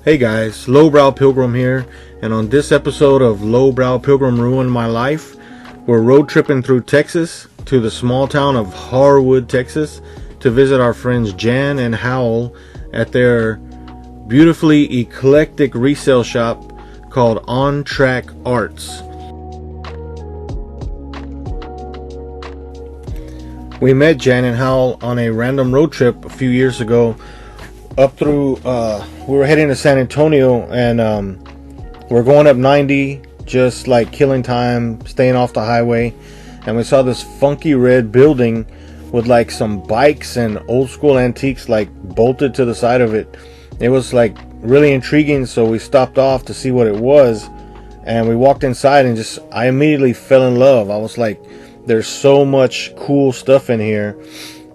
Hey guys, Lowbrow Pilgrim here, and on this episode of Lowbrow Pilgrim Ruined My Life, we're road tripping through Texas to the small town of Harwood, Texas, to visit our friends Jan and Howell at their beautifully eclectic resale shop called On Track Arts. We met Jan and Howell on a random road trip a few years ago up through, we were heading to San Antonio, and we're going up 90, just like killing time, staying off the highway, and we saw this funky red building with like some bikes and old school antiques like bolted to the side of it. It was like really intriguing, so we stopped off to see what it was, and we walked inside and I immediately fell in love. I was like, there's so much cool stuff in here.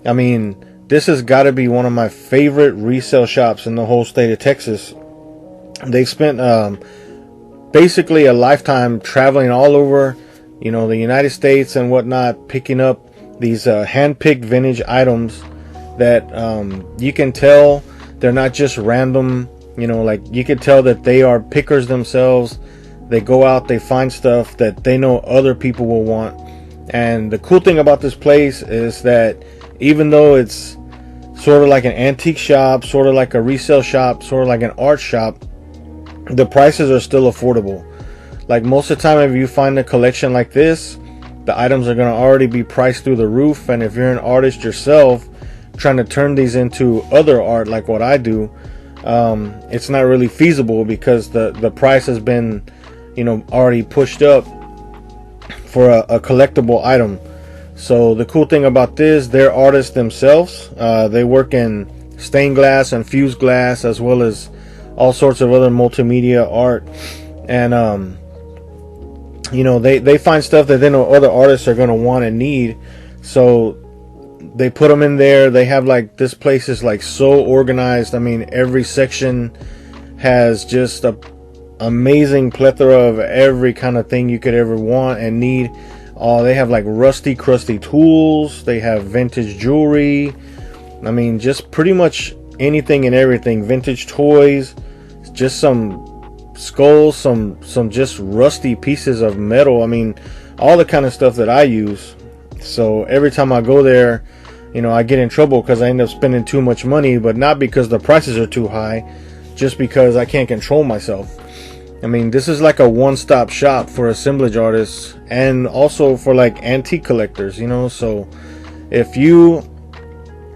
I mean, this has got to be one of my favorite resale shops in the whole state of Texas. They spent basically a lifetime traveling all over, the United States and whatnot, picking up these hand-picked vintage items that you can tell they're not just random. Like you can tell that they are pickers themselves. They go out, they find stuff that they know other people will want. And the cool thing about this place is that even though it's sort of like an antique shop, sort of like a resale shop, sort of like an art shop, the prices are still affordable. Like most of the time, if you find a collection like this, the items are going to already be priced through the roof. And if you're an artist yourself trying to turn these into other art like what I do, it's not really feasible because the price has been already pushed up for a collectible item. So the cool thing about this, they're artists themselves. They work in stained glass and fused glass, as well as all sorts of other multimedia art. And they find stuff that they know other artists are going to want and need. So they put them in there. They have like, this place is like so organized. I mean, every section has just a amazing plethora of every kind of thing you could ever want and need. They have like rusty, crusty tools. They have vintage jewelry. I mean, just pretty much anything and everything. Vintage toys, just some skulls, some just rusty pieces of metal. I mean, all the kind of stuff that I use. So every time I go there, I get in trouble because I end up spending too much money, but not because the prices are too high, just because I can't control myself. I mean, this is like a one-stop shop for assemblage artists and also for like antique collectors, so if you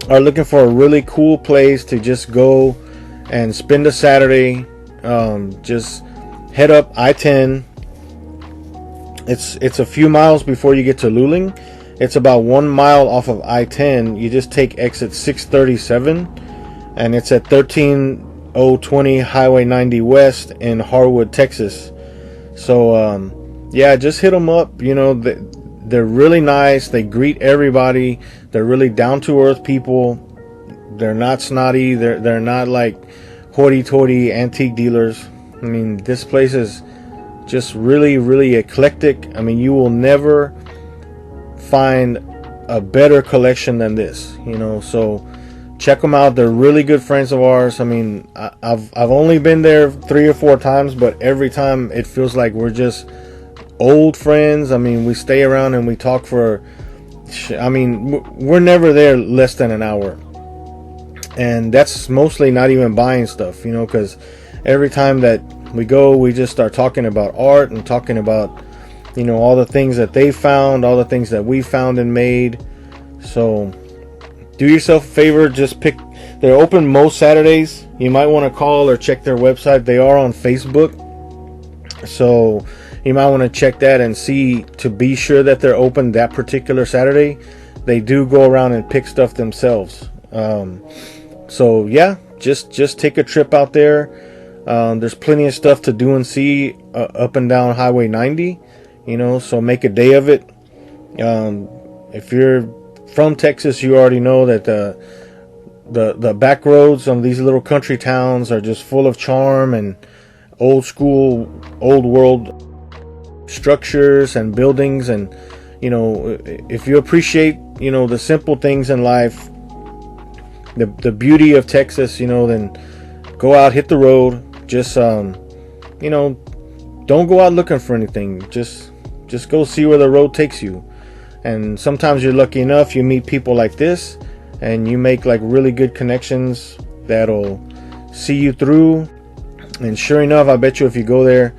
are looking for a really cool place to just go and spend a Saturday, just head up I-10. It's a few miles before you get to Luling. It's about 1 mile off of I-10. You just take exit 637 and it's at 13020 Highway 90 West in Harwood, Texas. So yeah, just hit them up. They're really nice. They greet everybody. They're really down-to-earth people. They're not snotty. They're not like hoity-toity antique dealers. I mean, this place is just really, really eclectic. I mean, you will never find a better collection than this, so check them out. They're really good friends of ours. I mean, I've only been there 3 or 4 times, but every time it feels like we're just old friends. I mean, we stay around and we talk for, we're never there less than an hour. And that's mostly not even buying stuff, because every time that we go, we just start talking about art and talking about, all the things that they found, all the things that we found and made. So do yourself a favor, just they're open most Saturdays. You might want to call or check their website. They are on Facebook, so you might want to check that and see to be sure that they're open that particular Saturday. They do go around and pick stuff themselves. So yeah, just take a trip out there. There's plenty of stuff to do and see up and down Highway 90, so make a day of it. If you're from Texas, you already know that the back roads on these little country towns are just full of charm and old school, old world structures and buildings. And if you appreciate the simple things in life, the beauty of Texas, then go out, hit the road, just you know, don't go out looking for anything. Just go see where the road takes you. And sometimes you're lucky enough, you meet people like this and you make like really good connections that'll see you through. And sure enough, I bet you if you go there,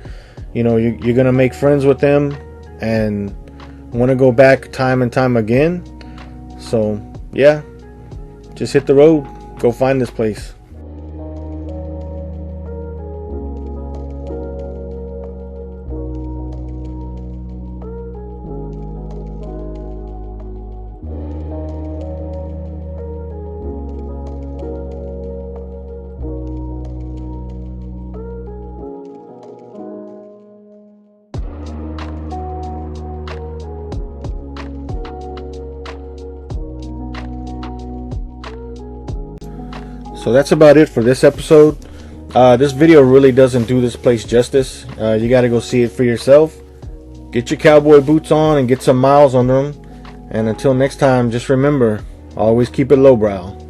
you know, you're gonna make friends with them and want to go back time and time again. So yeah, just hit the road, go find this place. So that's about it for this episode. This video really doesn't do this place justice. You got to go see it for yourself. Get your cowboy boots on and get some miles under them. And until next time, just remember, always keep it lowbrow.